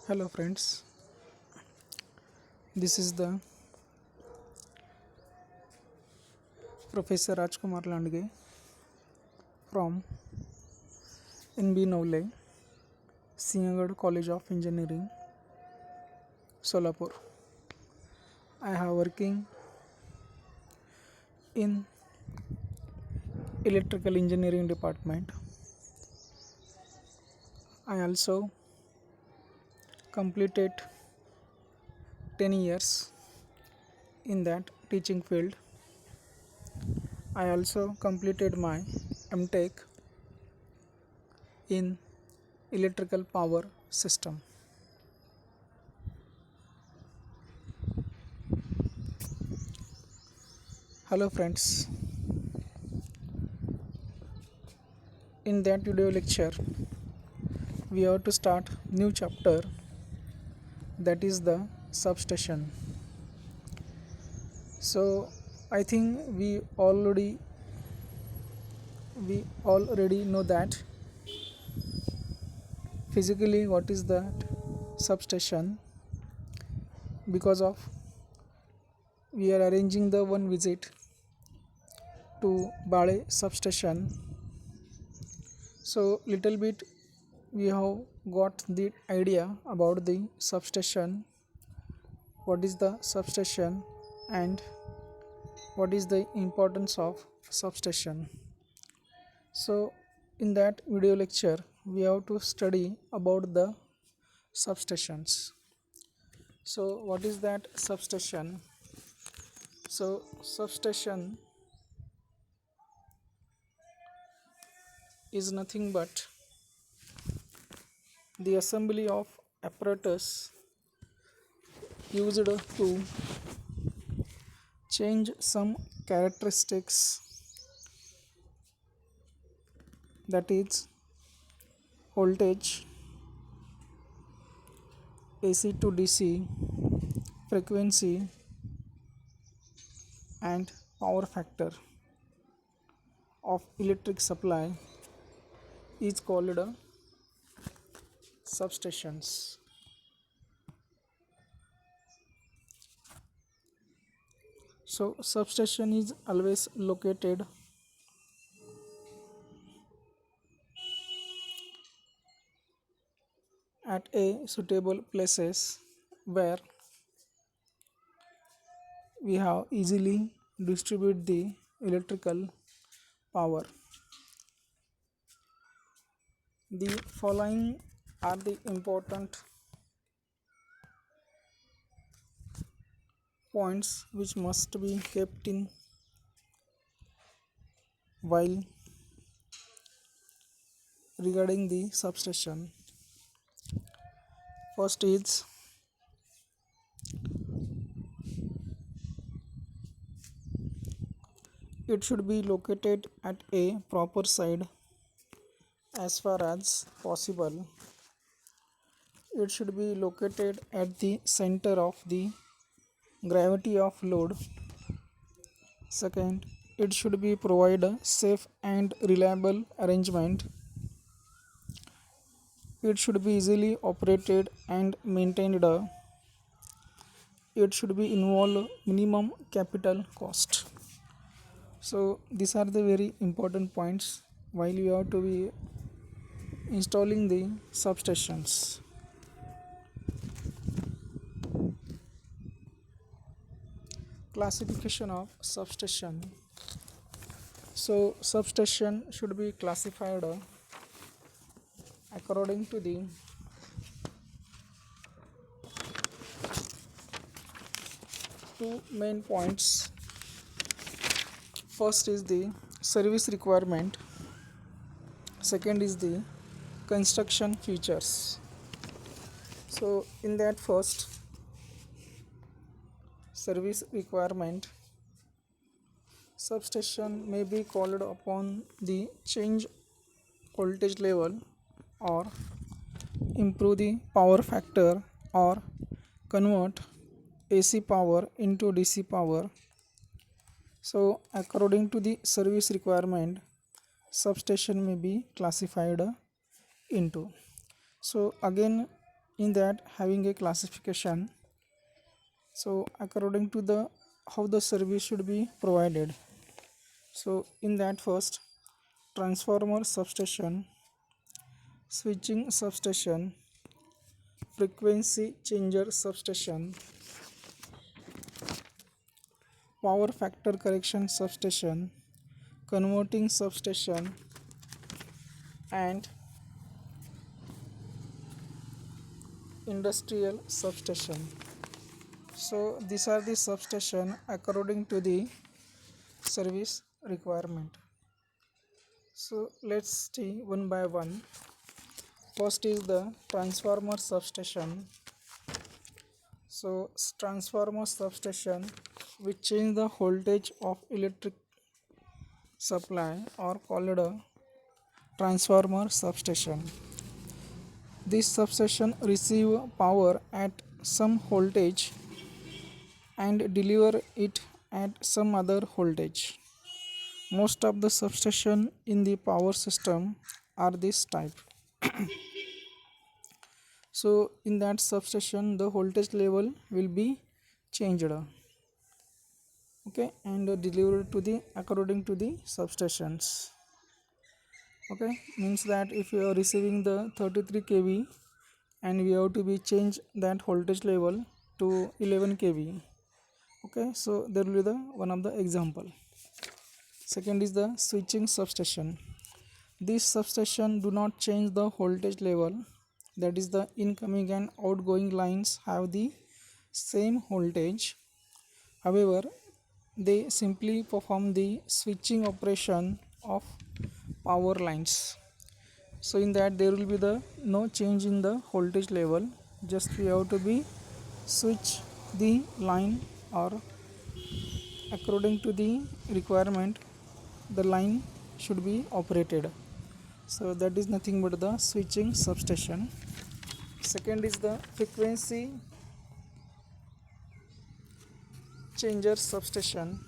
Hello friends, this is the Professor Rajkumar Landge from NB Navle, Sinhagad College of Engineering, Solapur. I have working in electrical engineering department. I also completed 10 years in that teaching field. I also completed my MTech in electrical power system. Hello friends, in that video lecture we have to start new chapter, that is the substation. So I think we already know that physically what is that substation, because of we are arranging the one visit to Bale substation. So little bit we have got the idea about the substation, what is the substation and what is the importance of substation. So in that video lecture we have to study about the substations. So what is that substation? So substation is nothing but the assembly of apparatus used to change some characteristics, that is voltage, AC to DC, frequency and power factor of electric supply is called substations. So substation is always located at a suitable places where we have easily distribute the electrical power. The following are the important points which must be kept in while regarding the substation. First is it should be located at a proper side as far as possible. It should be located at the center of the gravity of load. Second, it should be provide a safe and reliable arrangement. It should be easily operated and maintained. It should be involve minimum capital cost. So these are the very important points while you have to be installing the substations. Classification of substation. So substation should be classified according to the two main points. First is the service requirement, second is the construction features. So in that first service requirement, substation may be called upon the change voltage level or improve the power factor or convert AC power into DC power. So according to the service requirement, substation may be classified into. So again in that having a classification. So according to the how the service should be provided. So in that first, transformer substation, switching substation, frequency changer substation, power factor correction substation, converting substation, and industrial substation. So these are the substation according to the service requirement. So let's see one by one. First is the transformer substation. So transformer substation which change the voltage of electric supply are called a transformer substation. This substation receive power at some voltage and deliver it at some other voltage. Most of the substation in the power system are this type. So in that substation the voltage level will be changed, okay, and delivered to the according to the substations. Okay, means that if you are receiving the 33 kV and we have to be change that voltage level to 11 kV. Okay, so there will be the one of the example. Second is the switching substation. This substation do not change the voltage level, that is the incoming and outgoing lines have the same voltage. However, they simply perform the switching operation of power lines. So in that there will be the no change in the voltage level, just we have to be switch the line, or according to the requirement the line should be operated. So that is nothing but the switching substation. Second is the frequency changer substation.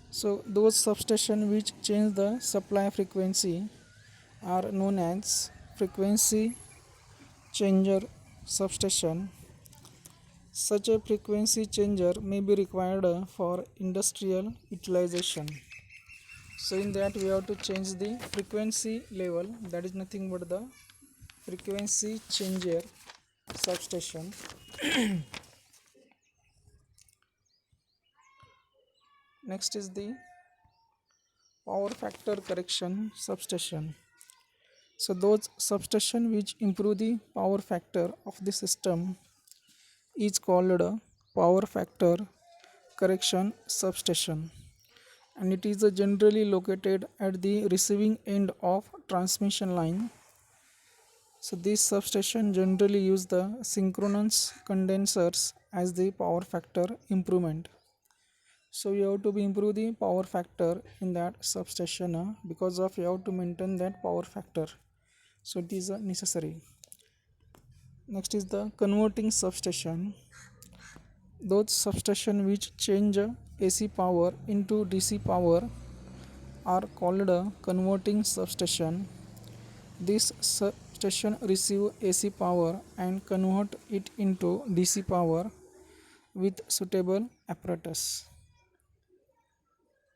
So those substation which change the supply frequency are known as frequency changer substation. Such a frequency changer may be required for industrial utilization. So in that we have to change the frequency level, that is nothing but the frequency changer substation. Next is the power factor correction substation. So those substation which improve the power factor of the system is called a power factor correction substation, and it is generally located at the receiving end of transmission line. So this substation generally use the synchronous condensers as the power factor improvement. So you have to be improve the power factor in that substation, because of you have to maintain that power factor. So it is necessary. Next is the converting substation. Those substation which change AC power into DC power are called a converting substation. This substation receive AC power and convert it into DC power with suitable apparatus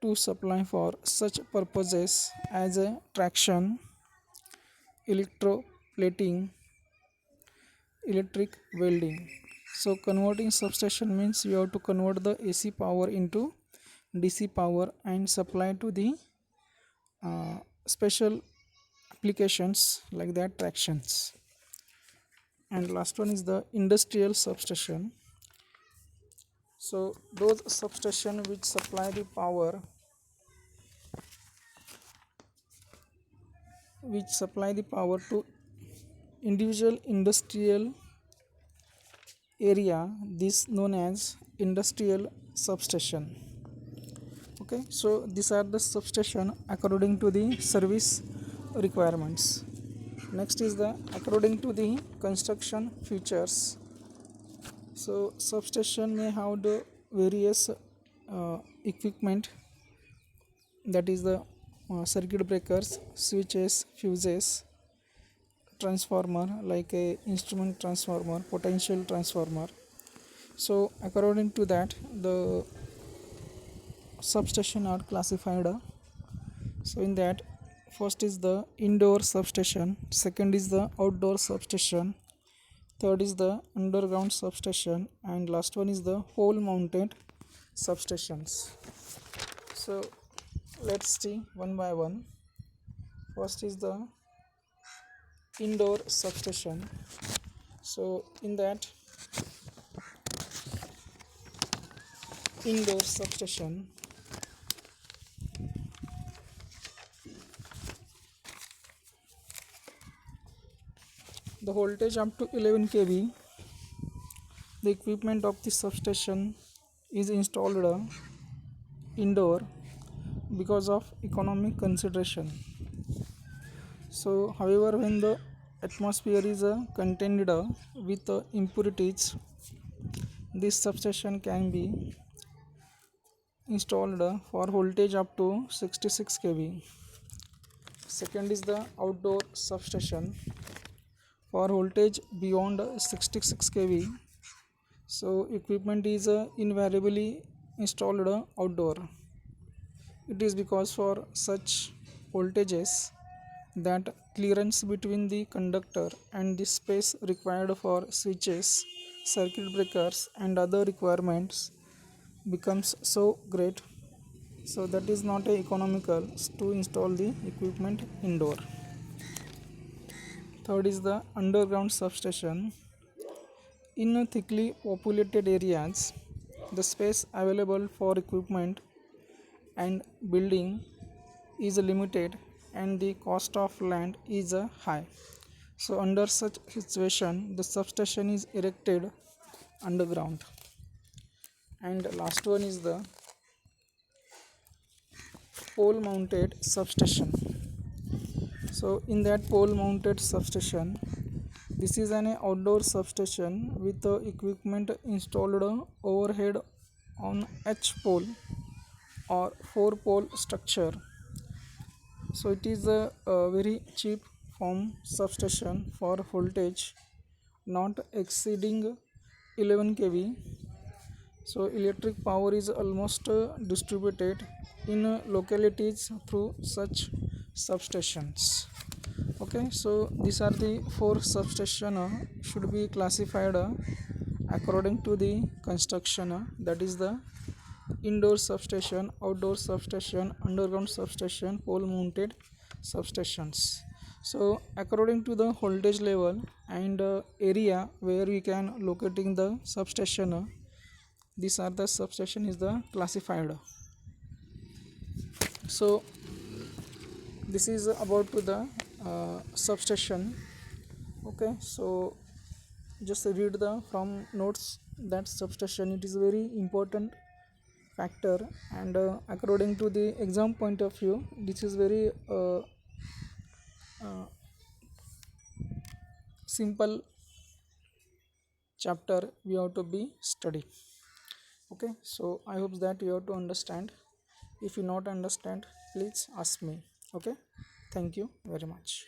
to supply for such purposes as a traction, electroplating, electric welding. So converting substation means you have to convert the AC power into DC power and supply to the special applications like that tractions. And last one is the industrial substation. So those substation which supply the power, to individual industrial area, this known as industrial substation. Okay, so these are the substation according to the service requirements. Next is the according to the construction features. So substation may have the various equipment, that is the circuit breakers, switches, fuses, transformer like a instrument transformer, potential transformer. So according to that, the substation are classified. So in that, first is the indoor substation, second is the outdoor substation, third is the underground substation, and last one is the pole mounted substations. So let's see one by one. First is the indoor substation. So in that indoor substation, the voltage up to 11 kV, the equipment of the substation is installed indoor because of economic consideration. So however, when the atmosphere is contained with impurities, this substation can be installed for voltage up to 66 kV. Second is the outdoor substation for voltage beyond 66 kV. So equipment is invariably installed outdoor. It is because for such voltages that clearance between the conductor and the space required for switches, circuit breakers and other requirements becomes so great, so that is not economical to install the equipment indoor. Third is the underground substation. In thickly populated areas, the space available for equipment and building is limited and the cost of land is high. So under such situation, the substation is erected underground. And last one is the pole mounted substation. So in that pole mounted substation, this is an outdoor substation with equipment installed overhead on H pole or 4 pole structure. So it is a very cheap form substation for voltage not exceeding 11 kV. So electric power is almost distributed in localities through such substations. Okay, so these are the four substation should be classified according to the construction, that is the indoor substation, outdoor substation, underground substation, pole mounted substations. So according to the voltage level and area where we can locating the substation, these are the substation is the classified. So this is about to the substation. Okay, so just read the from notes that substation it is very important factor, and according to the exam point of view, this is very simple chapter we have to be study. Okay, so I hope that you have to understand. If you not understand, please ask me. Okay, thank you very much.